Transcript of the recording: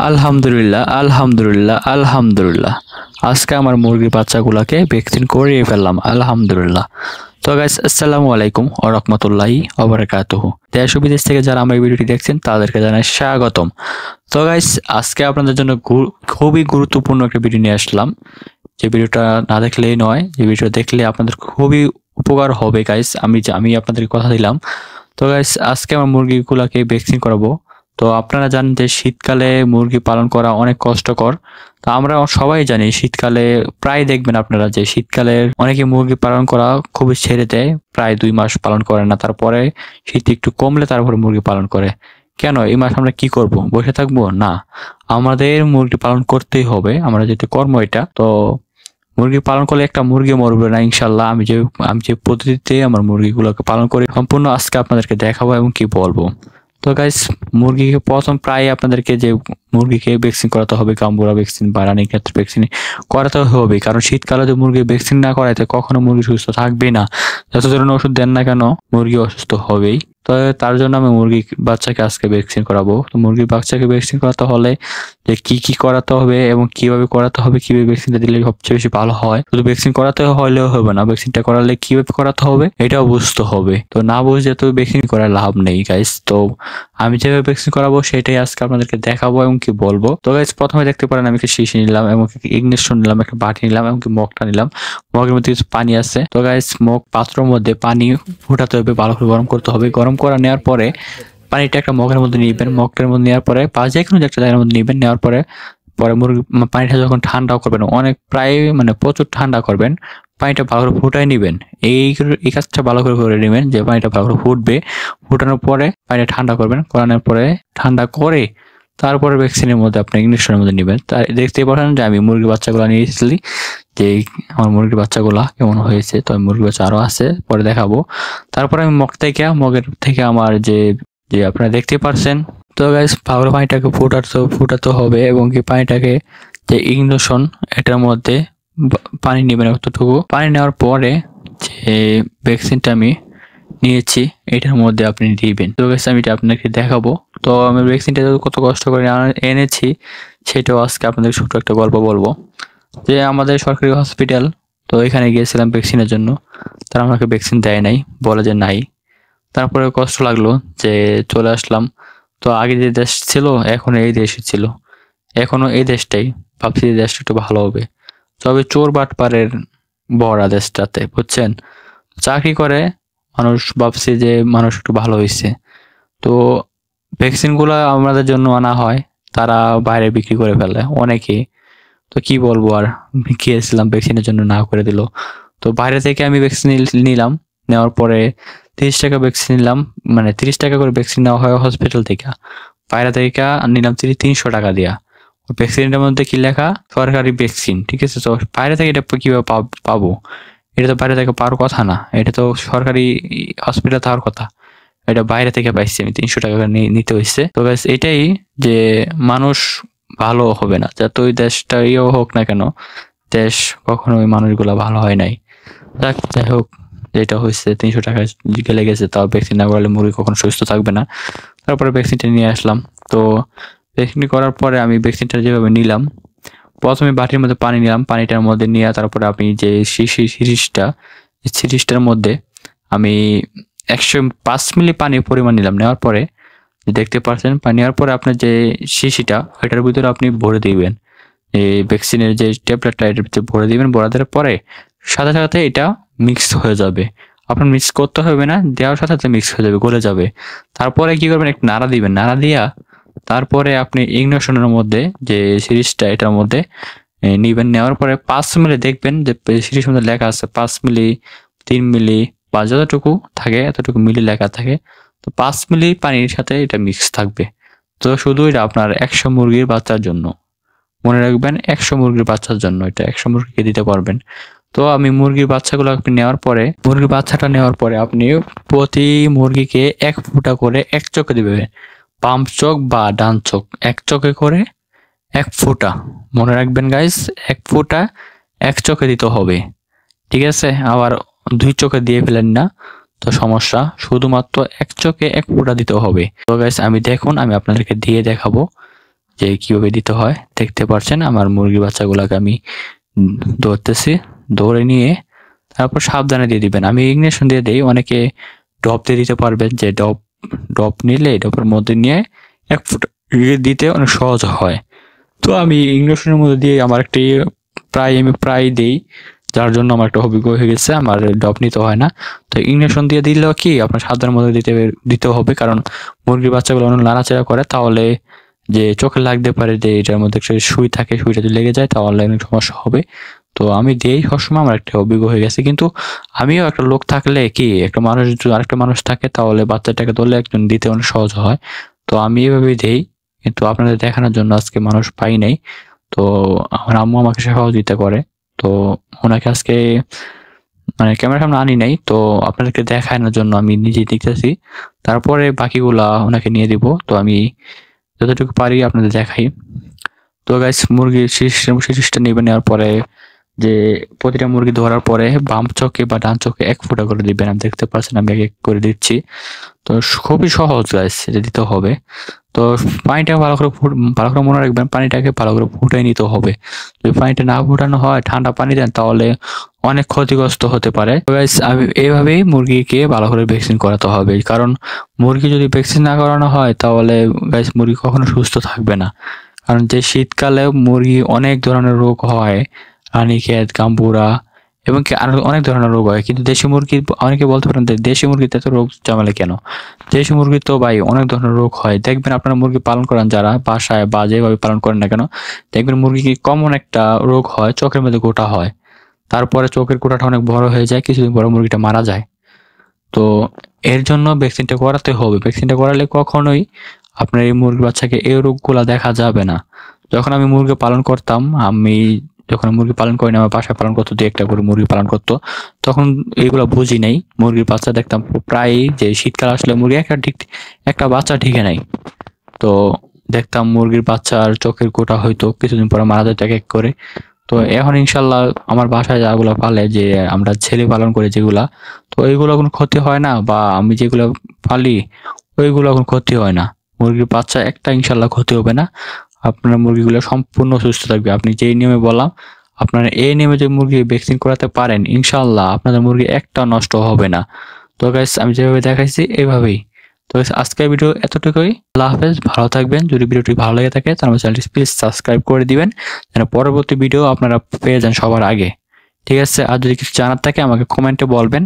আলহামদুলিল্লাহ, আলহামদুলিল্লাহ, আলহামদুলিল্লাহ। আজকে আমার মুরগির বাচ্চাগুলোকে ভ্যাকসিন করিয়ে ফেললাম, আলহামদুলিল্লাহ। তো গাইস, আসসালামু আলাইকুম ওয়া রাহমাতুল্লাহি ওয়া বারাকাতুহু। দেশ ও বিদেশ থেকে যারা আমার ভিডিওটি দেখছেন তাদেরকে জানাই স্বাগতম। তো গাইস, আজকে আপনাদের জন্য খুবই গুরুত্বপূর্ণ একটা ভিডিও নিয়ে আসলাম। যে ভিডিওটা না দেখলেই নয়, যে ভিডিওটা দেখলে আপনাদের খুবই উপকার হবে গাইস। আমি আপনাদেরকে কথা দিলাম। তো গাইস, আজকে আমার মুরগিগুলোকে ভ্যাকসিন করাবো। তো আপনারা জানেন যে শীতকালে মুরগি পালন করা অনেক কষ্টকর। তো আমরা সবাই জানি শীতকালে প্রায় দেখবেন আপনারা যে শীতকালে অনেকে মুরগি পালন করা খুবই ছেড়ে দেয়, প্রায় 2 মাস পালন করে না, তারপরে শীত একটু কমলে তারপরে মুরগি পালন করে। কেন এই মাস আমরা কি করব, বসে থাকবো? না, আমাদের মুরগি পালন করতেই হবে, আমরা যেটা কর্ম এটা। তো মুরগি পালন করলে একটা মুরগি মরবে না ইনশাল্লাহ। আমি যে পদ্ধতিতে আমার মুরগিগুলোকে পালন করি সম্পূর্ণ আজকে আপনাদেরকে দেখাবো এবং কি বলবো। তো গাইস, মুরগিকে প্রথম প্রায় আপনাদেরকে যে মুরগিকে ভ্যাকসিন করাতে হবে, গাম্বুরা ভ্যাকসিন বা রানী ক্ষেত্রে ভ্যাকসিন করাতে হবে, কারণ শীতকালে যদি মুরগি ভ্যাকসিন না করাইতে কখনো মুরগি সুস্থ থাকবে না। যত ধরনের ওষুধ দেন না কেন মুরগি অসুস্থ হবেই। তো তার জন্য আমি মুরগি বাচ্চাকে আজকে ভ্যাকসিন করাবো। তো মুরগির বাচ্চাকে ভ্যাকসিন করাতে হলে যে কি করাতে হবে এবং কিভাবে করাতে হবে, কিভাবে ভ্যাকসিনটা দিলে সবচেয়ে বেশি ভালো হয়। শুধু ভ্যাকসিন করাতে হলেও হবে না, ভ্যাকসিনটা করালে কিভাবে করাতে হবে এটাও বুঝতে হবে। তো না বুঝে তো ভ্যাকসিন করার লাভ নেই গাইস। তো আমি যেভাবে ভ্যাকসিন করাবো সেটাই আজকে আপনাদেরকে দেখাবো এবং কি বলবো। তো গাইস, প্রথমে দেখতে পারেন আমি একটা শিশি নিলাম এবং ইগনিশন নিলাম, একটা বাটি নিলাম এবং মগটা নিলাম। মগের মধ্যে কিছু পানি আছে। তো গাইস, মগ পাত্রের মধ্যে পানি ফুটাতে হবে, ভালো করে গরম করতে হবে। গরম করে নেওয়ার পরে পানিটা একটা মগের মধ্যে নিবেন। মগটার মধ্যে নেওয়ার পরে বা যে কোনো একটা জায়গার মধ্যে নিবেন। নেওয়ার পরে পরে মুরগি পানিটা যখন ঠান্ডা করবেন, অনেক প্রায় প্রচুর ঠান্ডা করবেন, পানিটা ভালো করে ফুটাই নিবেন। এই কাজটা ভালো করে করে নেবেন যে পানিটা ভালো করে ফুটবে। ফুটানোর পরে পানিটা ঠান্ডা করবেন। করানোর পরে ঠান্ডা করে তারপরে ভ্যাকসিনের মধ্যে আপনি ইঞ্জেকশনের মধ্যে নেবেন। তাই দেখতেই পারেন যে আমি মুরগির বাচ্চাগুলো নিয়ে এসেছি, যে আমার মুরগির বাচ্চাগুলা কেমন হয়েছে। তো মুরগির বাচ্চা আরো আছে, পরে দেখাবো। তারপরে আমি মগের থেকে আমার যে যে আপনারা দেখতে পারছেন। তো গাইস, ভালো পানিটাকে ফুটাতে হবে এবং কি পানিটাকে যে ইগনিশন এটার মধ্যে পানি নেবেন। এতটুকু পানি নেওয়ার পরে যে ভ্যাকসিনটা আমি নিয়েছি এটার মধ্যে আপনি দিবেন। তো গাইস, আমি এটা আপনাকে দেখাবো। তো আমি ভ্যাকসিনটা কত কষ্ট করে এনেছি সেটাও আজকে আপনাদের ছোট একটা গল্প বলবো। যে আমাদের সরকারি হসপিটাল, তো এখানে গিয়েছিলাম ভ্যাকসিনের জন্য। তারা আমাকে ভ্যাকসিন দেয় নাই, বলে যে নাই। তারপরে কষ্ট লাগলো যে চলে আসলাম। তো আগে যে দেশ ছিল এখন এই দেশই ছিল, এখনো এই দেশটাই। ভাবছি এই দেশটা একটু ভালো হবে, তবে চোর বাটপারের বড়া দেশটাতে, বুঝছেন। চাকরি করে মানুষ, ভাবছি যে মানুষ একটু ভালো হয়েছে। তো ভ্যাকসিন গুলা আমাদের জন্য আনা হয়, তারা বাইরে বিক্রি করে ফেলে অনেকেই। তো কি বলবো আর, গিয়েছিলাম ভ্যাকসিনের জন্য, না করে দিল। তো বাইরে থেকে আমি ভ্যাকসিন নিলাম। নেওয়ার পরে 30 টাকা ভ্যাকসিন নিলাম, 30 টাকা করে ভ্যাকসিন নেওয়া হয় হসপিটাল থেকে। বাইরে থেকে নিলাম 300 টাকা দিয়া। ভ্যাকসিনটার মধ্যে কি লেখা? সরকারি ভ্যাকসিন, ঠিক আছে। তো বাইরে থেকে এটা কিভাবে পাবো? এটা তো বাইরে থেকে পাওয়ার কথা না, এটা তো সরকারি হসপিটাল থাকার কথা। এটা বাইরে থেকে পাইছি আমি, 300 টাকা নিতে হয়েছে। তো ব্যাস এটাই, যে মানুষ ভালো হবে না, যতই দেশটাইও হোক না কেন, দেশ কখনো ওই মানুষগুলা ভালো হয় নাই। যাই হোক, যেটা হয়েছে 300 টাকা গেলে গেছে। তাও ভ্যাকসিন না করালে মুরগি কখনো সুস্থ থাকবে না। তারপরে ভ্যাকসিনটা নিয়ে আসলাম। তো ভ্যাকসিন করার পরে আমি ভ্যাকসিনটা যেভাবে নিলাম, প্রথমে বাটির মধ্যে পানি নিলাম। পানিটার মধ্যে নিয়ে তারপরে আপনি যে সিরিজটার মধ্যে আমি 105 মিলি পানির পরিমাণ নিলাম। নেওয়ার পরে দেখতে পাচ্ছেন, পানি নেওয়ার পরে আপনার যে শিশিটা এটার ভিতরে আপনি ভরে দিবেন। এই ভ্যাকসিনের যে ট্যাবলেটটা এটার ভিতরে ভরে দিবেন। ভরে দেওয়ার পরে সাথে সাথে এটা মিক্স হয়ে যাবে। আপনার মিক্স করতে হবে না, দেওয়ার সাথে সাথে মিক্স হয়ে যাবে, গলে যাবে। তারপরে কি করবেন, একটু নাড়া দিবেন। নাড়া দিয়া তারপরে আপনি ইগনিশনের মধ্যে যে সিরিজটা এটার মধ্যে নিবেন। নেওয়ার পরে 5 মিলি দেখবেন যে সিরিজের মধ্যে লেখা আছে 5 মিলি, 3 মিলি বা যতটুকু থাকে এতটুকু মিলি লেখা থাকে। তো 5 মিলি পানির সাথে এটা মিক্স থাকবে। তো শুধু এটা আপনার 100 মুরগির বাচ্চার জন্য, মনে রাখবেন 100 মুরগির বাচ্চার জন্য এটা 100 মুরগিকে দিতে পারবেন। তো আমি মুরগির বাচ্চাগুলো আপনি নেওয়ার পরে, মুরগির বাচ্চাটা নেওয়ার পরে আপনি প্রতি মুরগিকে 1 ফুটা করে 1 চোখে দিবেন। বাম চোখ বা ডান চোখ, 1 চোখে করে 1 ফুটা, মনে রাখবেন গাইস, 1 ফুটা 1 চোখে দিতে হবে, ঠিক আছে। আবার 2 চোখে দিয়ে ফেলেন না, তো সমস্যা। শুধুমাত্র 1 চোখে 1 ফুটা দিতে হবে। তো গাইস, আমি আপনাদেরকে দিয়ে দেখাবো যে কিভাবে দিতে হয়। দেখতে পাচ্ছেন আমার মুরগি বাচ্চাগুলোকে আমি ধরতেছি, ধরে নিয়ে তারপর সাবধানে দিয়ে দিবেন। আমি ইগনিশন দিয়ে দিই, অনেকে ড্রপ দিয়ে দিতে পারবেন, যে ড্রপ নিলে ড্রপের মধ্যে নিয়ে 1 ফুট দিতে অনেক সহজ হয়। তো আমি ইগনিশনের মধ্যে দিয়ে আমার একটি আমি প্রায় দিই, যার জন্য আমার একটা অভিজ্ঞ হয়ে গেছে, আমার ড্রপ নিতে হয় না। তো ইগনিশন দিয়ে দিলেও কি আপনার সাবধানের মধ্যে দিতে হবে, কারণ মুরগির বাচ্চাগুলো অনেক নাড়াচাড়া করে, তাহলে যে চোখে লাগতে পারে যে এটার মধ্যে একটা সুই থাকে, সুইটা যদি লেগে যায় তাহলে অনেক সমস্যা হবে। তো আমি দিই সবসময়, আমার একটা অভিজ্ঞ হয়ে গেছে। কিন্তু আমিও একটা লোক থাকলে কি, একটা মানুষ যদি আরেকটা মানুষ থাকে তাহলে বাচ্চাটাকে ধরলে একজন দিতে অনেক সহজ হয়। তো আমি এভাবেই দেই, কিন্তু আপনাদের দেখানোর জন্য আজকে মানুষ পাই নাই। তো আমার আম্মু আমাকে সহযোগিতা করে, তো ওনাকে আজকে মানে ক্যামেরার সামনে আনি নাই, তো আপনাদেরকে দেখানোর জন্য আমি নিজেই দেখতেছি। তারপরে বাকিগুলা ওনাকে নিয়ে দিব। তো আমি যতটুকু পারি আপনাদের দেখাই। তো গাইস, মুরগির শীষটা নেওয়ার পরে যে প্রতিটা মুরগি ধরার পরে বাম চোখে বা ডান চোখে 1 ফোঁটা করে দিবেন। আমি দেখতে পাচ্ছেন আমি এক করে দিচ্ছি। তো খুবই সহজ গাইস, এটা দিতে হবে। তো পানিটা ভালো করে মনে রাখবেন, পানিটাকে ভালো করে ফুটাই নিতে হবে। যদি পানিটা না ফুটানো হয়, ঠান্ডা পানি দেন, তাহলে অনেক ক্ষতিগ্রস্ত হতে পারে। তো গাইস, আমি এইভাবেই মুরগিকে ভালো করে ভ্যাকসিন করাতে হবে, কারণ মুরগি যদি ভ্যাকসিন না করানো হয় তাহলে গাইস মুরগি কখনো সুস্থ থাকবে না। কারণ যে শীতকালে মুরগি অনেক ধরনের রোগ হয়, রানীক্ষেত, গাম্বুরা এবং কি আরো অনেক ধরনের রোগ হয়। কিন্তু দেশি মুরগি, অনেকে বলতে পারেন যে দেশি মুরগিতে এত রোগ ঝামেলা কেন? দেশি মুরগি তো ভাই অনেক ধরনের রোগ হয়। দেখবেন আপনারা মুরগি পালন করেন যারা বাসায় বা যেভাবে পালন করেন না কেন, দেখবেন মুরগি কি কমন একটা রোগ হয়, চোখের মধ্যে গোটা হয়। তারপরে চোখের গোটাটা অনেক বড় হয়ে যায়, কিছুদিন পরে মুরগিটা মারা যায়। তো এর জন্য ভ্যাকসিনটা করাতে হবে। ভ্যাকসিনটা করালে কখনোই আপনার এই মুরগির বাচ্চাকে এই রোগগুলা দেখা যাবে না। যখন আমি মুরগি পালন করতাম, যখন মুরগি পালন করি না, আমার বাসায় পালন করতো, 2-1টা করে মুরগি পালন করতো, তখন এইগুলা বুঝি নাই। মুরগির বাচ্চা দেখতাম প্রায় যে শীতকাল আসলে মুরগি একটা বাচ্চা ঠিকে নাই। তো দেখতাম মুরগির বাচ্চার চোখের গোটা হয়তো কিছুদিন পরে মারা যেত এক করে। তো এখন ইনশাল্লাহ আমার বাসায় যাগুলা পালে, যে আমরা ছেলে পালন করি যেগুলা, তো এইগুলো কোনো ক্ষতি হয় না, বা আমি যেগুলো পালি ওইগুলো কোনো ক্ষতি হয় না। মুরগির বাচ্চা একটা ইনশাল্লাহ ক্ষতি হবে না। আপনার মুরগিগুলো সম্পূর্ণ সুস্থ থাকবে। আপনি যেই নিয়মে বললাম, আপনারা এই নিয়মে যে মুরগি ভ্যাকসিন করাতে পারেন, ইনশাল্লাহ আপনাদের মুরগি একটা নষ্ট হবে না। তো গাইস, আমি যেভাবে দেখাইছি এইভাবেই। তো guys, আজকের ভিডিও এতটুকুই। আল্লাহ হাফেজ, ভালো থাকবেন। যদি ভিডিওটি ভালো লেগে থাকে তাহলে আমার চ্যানেলটি প্লিজ সাবস্ক্রাইব করে দিবেন, যেন পরবর্তী ভিডিও আপনারা পেয়ে যান সবার আগে। ঠিক আছে? আর যদি কিছু জানার থাকে আমাকে কমেন্টে বলবেন।